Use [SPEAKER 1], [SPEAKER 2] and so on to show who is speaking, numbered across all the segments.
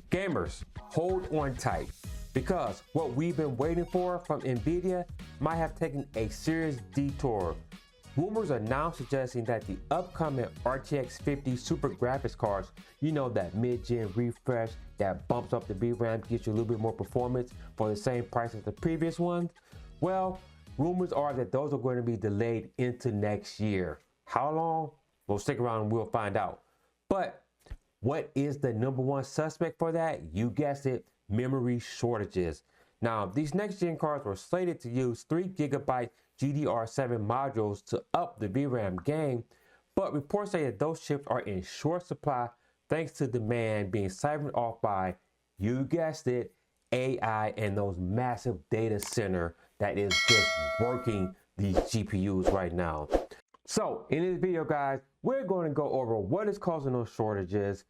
[SPEAKER 1] Gamers, hold on tight, because what we've been waiting for from Nvidia might have taken a serious detour. Rumors are now suggesting that the upcoming RTX 50 super graphics cards, you know, that mid-gen refresh that bumps up the VRAM, gets you a little bit more performance for the same price as the previous ones. Well, rumors are that those are going to be delayed into next year. How long? Well, stick around and we'll find out. But what is the number one suspect for that? You guessed it, memory shortages. Now, these next gen cards were slated to use 3GB GDR7 modules to up the VRAM game, but reports say that those chips are in short supply thanks to demand being siphoned off by, you guessed it, AI and those massive data center that is just working these GPUs right now. So in this video, guys, we're going to go over what is causing those shortages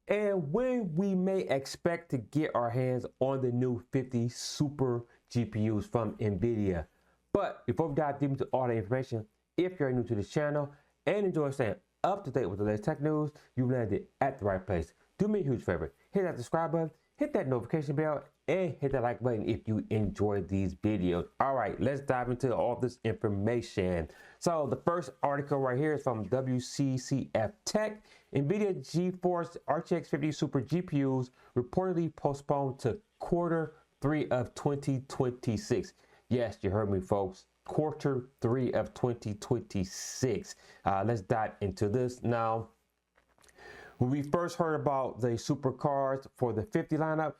[SPEAKER 1] and when we may expect to get our hands on the new 50 super GPUs from Nvidia. But before we dive deep into all the information, if you're new to this channel and enjoy staying up to date with the latest tech news, you landed at the right place. Do me a huge favor, hit that subscribe button, hit that notification bell, and hit that like button if you enjoy these videos. All right, let's dive into all this information. So the first article right here is from WCCF Tech. Nvidia GeForce RTX 50 Super GPUs reportedly postponed to Q3 of 2026. Yes, you heard me, folks. Q3 of 2026. Let's dive into this now. When we first heard about the super cards for the 50 lineup,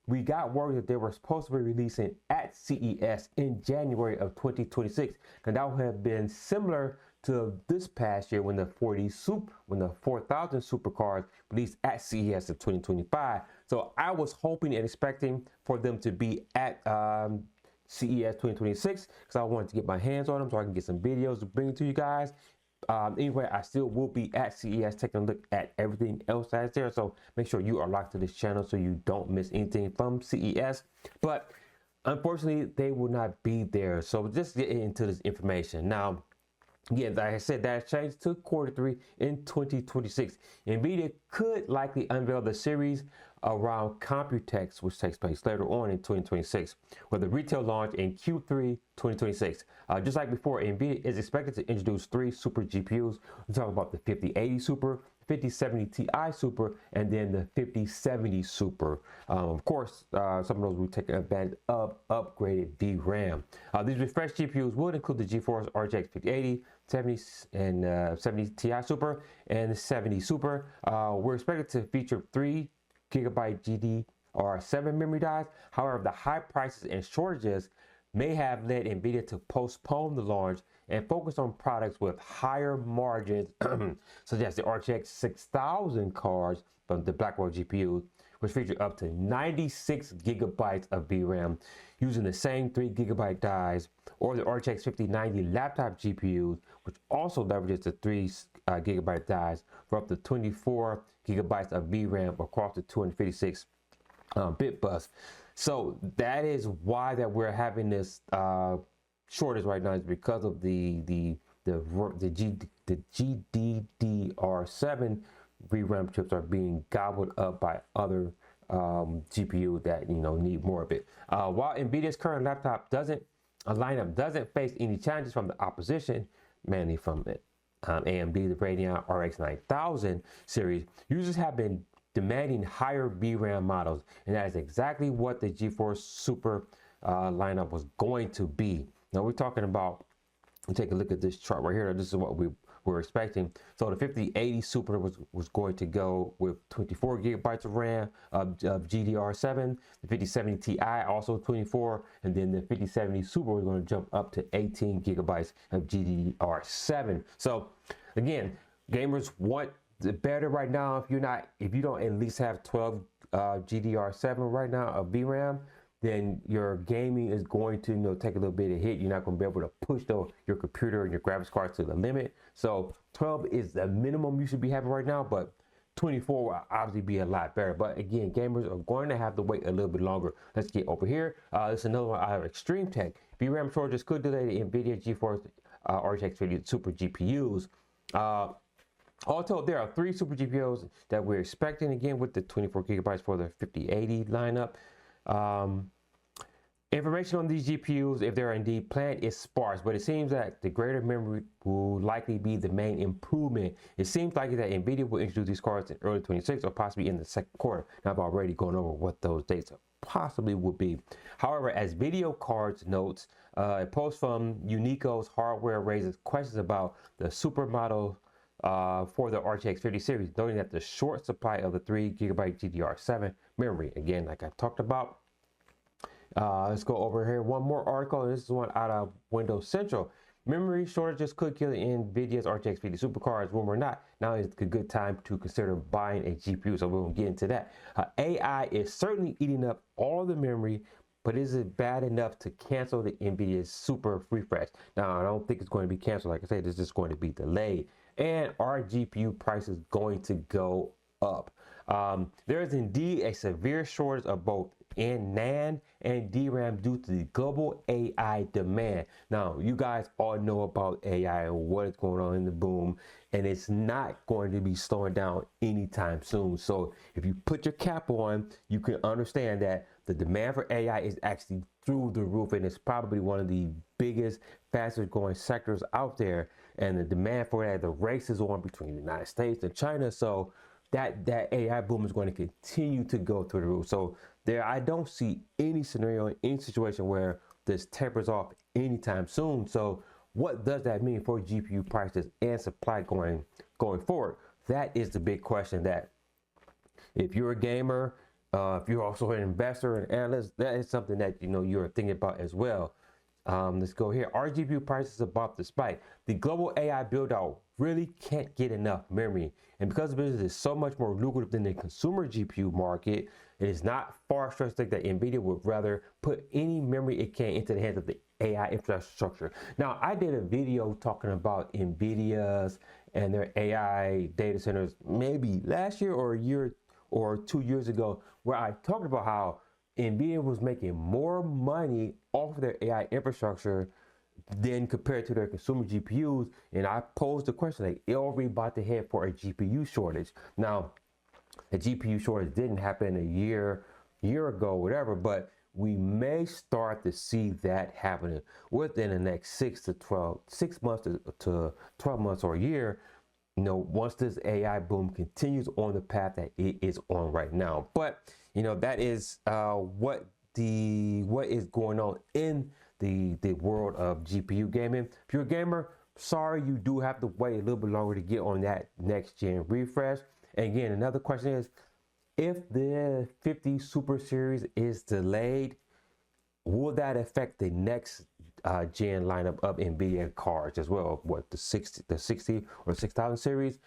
[SPEAKER 1] we got word that they were supposed to be releasing at CES in January of 2026, and that would have been similar to this past year when the 4000 super cards released at CES of 2025. So I was hoping and expecting for them to be at CES 2026 because I wanted to get my hands on them so I can get some videos to bring to you guys. Anyway, I still will be at CES taking a look at everything else that's there, so make sure you are locked to this channel so you don't miss anything from CES. But unfortunately, they will not be there, so just get into this information now. Yeah, like I said, that changed to Q3 in 2026. Nvidia could likely unveil the series around Computex, which takes place later on in 2026, with a retail launch in Q3 2026. Just like before, Nvidia is expected to introduce 3 super GPUs. We're talking about the 5080 Super, 5070 Ti Super, and then the 5070 Super. Of course, some of those will take advantage of upgraded VRAM. These refreshed GPUs would include the GeForce RTX 5080, 70 and 70 Ti Super, and the 70 Super. We're expected to feature 3GB GDR7 memory dies. However, the high prices and shortages may have led Nvidia to postpone the launch and focus on products with higher margins, such as the RTX 6000 cards from the Blackwell GPU, which feature up to 96GB of VRAM using the same 3GB dies, or the RTX 5090 laptop GPUs, which also leverages the 3GB dies for up to 24GB of VRAM across the 256 bit bus. So that is why that we're having this shortage right now, is because of the GDDR7 VRAM chips are being gobbled up by other GPU that need more of it. While Nvidia's current laptop lineup doesn't face any challenges from the opposition, mainly from the AMD, the Radeon RX 9000 series, users have been demanding higher VRAM models, and that is exactly what the GeForce Super lineup was going to be. Now we're talking about, take a look at this chart right here. This is what we were expecting. So the 5080 Super was going to go with 24GB of RAM of GDR7, the 5070 Ti also 24, and then the 5070 Super was going to jump up to 18GB of GDR7. So again, gamers want the better right now. If you don't at least have 12 GDR7 right now of VRAM, then your gaming is going to take a little bit of hit. You're not going to be able to push your computer and your graphics cards to the limit. So 12 is the minimum you should be having right now, but 24 will obviously be a lot better. But again, gamers are going to have to wait a little bit longer. Let's get over here. This is another one out of Extreme Tech. VRAM shortages could delay the Nvidia GeForce RTX 50 Super GPUs. All told, there are 3 super GPUs that we're expecting, again with the 24 gigabytes for the 5080 lineup. Information on these GPUs, if they're indeed planned, is sparse, but it seems that the greater memory will likely be the main improvement. It seems likely that Nvidia will introduce these cards in early 26 or possibly in the second quarter. Now, I've already gone over what those dates possibly would be. However, as Video Cards notes, a post from Unico's Hardware raises questions about the supermodel for the RTX 50 series, noting that the short supply of the 3 GB GDR7 memory, again, like I talked about. Let's go over here. One more article, and this is one out of Windows Central. Memory shortages could kill Nvidia's RTX 50 supercards. Rumor or not, now is a good time to consider buying a GPU. So we'll get into that. AI is certainly eating up all the memory, but is it bad enough to cancel the Nvidia's super refresh? Now, I don't think it's going to be canceled. Like I said, it's just going to be delayed. And our GPU price is going to go up. There is indeed a severe shortage of both in NAND and DRAM due to the global AI demand. Now, you guys all know about AI and what is going on in the boom, and it's not going to be slowing down anytime soon. So if you put your cap on, you can understand that the demand for AI is actually through the roof, and it's probably one of the biggest, fastest growing sectors out there. And the demand for that, the race is on between the United States and China. So that AI boom is going to continue to go through the roof. So there, I don't see any scenario, any situation where this tapers off anytime soon. So what does that mean for GPU prices and supply going forward? That is the big question. That if you're a gamer, if you're also an investor and analyst, that is something that you're thinking about as well. Let's go here. Our GPU prices above the spike. The global AI build out really can't get enough memory. And because the business is so much more lucrative than the consumer GPU market, it is not far-fetched that Nvidia would rather put any memory it can into the hands of the AI infrastructure. Now, I did a video talking about Nvidia's and their AI data centers maybe last year or a year or 2 years ago, where I talked about how Nvidia was making more money off of their AI infrastructure than compared to their consumer GPUs. And I posed the question, like, are we about to head for a GPU shortage? Now, the GPU shortage didn't happen a year ago, whatever, but we may start to see that happening within the next 6 months to 12 months or a year. Once this AI boom continues on the path that it is on right now. But that is what is going on in the world of GPU gaming. If you're a gamer, sorry, you do have to wait a little bit longer to get on that next gen refresh. And again, another question is, if the 50 Super Series is delayed, will that affect the next gen lineup of Nvidia cards as well? What, the 60 or 6000 series?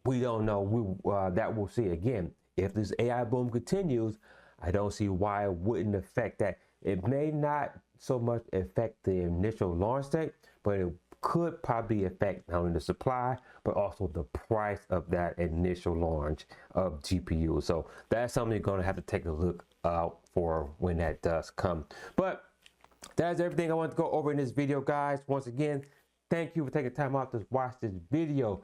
[SPEAKER 1] We don't know. That we'll see. Again, if this AI boom continues, I don't see why it wouldn't affect that. It may not so much affect the initial launch date, but it could probably affect not only the supply, but also the price of that initial launch of GPU. So that's something you're going to have to take a look out for when that does come. But that's everything I want to go over in this video, guys. Once again, thank you for taking time out to watch this video.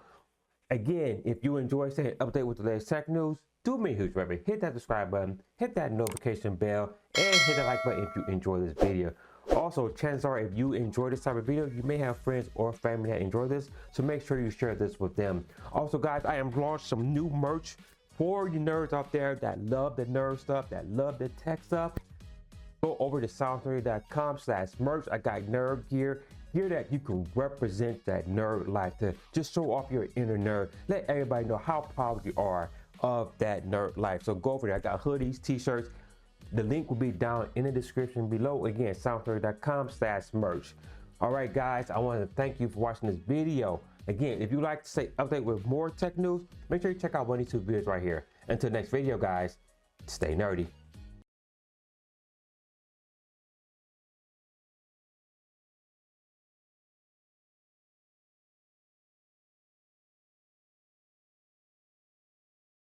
[SPEAKER 1] Again, if you enjoy staying updated with the latest tech news, do me a huge favor. Hit that subscribe button, hit that notification bell, and hit that like button if you enjoy this video. Also, chances are, if you enjoy this type of video, you may have friends or family that enjoy this, so make sure you share this with them. Also, guys, I am launched some new merch for you nerds out there that love the nerd stuff, that love the tech stuff. Go over to soundtheory.com/merch. I got nerd gear that you can represent that nerd life, to just show off your inner nerd. Let everybody know how proud you are of that nerd life. So go over there. I got hoodies, t-shirts. The link will be down in the description below. Again, soundtheory.com/merch. All right, guys, I want to thank you for watching this video. Again, if you'd like to stay updated with more tech news, make sure you check out one of these 2 videos right here. Until next video, guys, stay nerdy.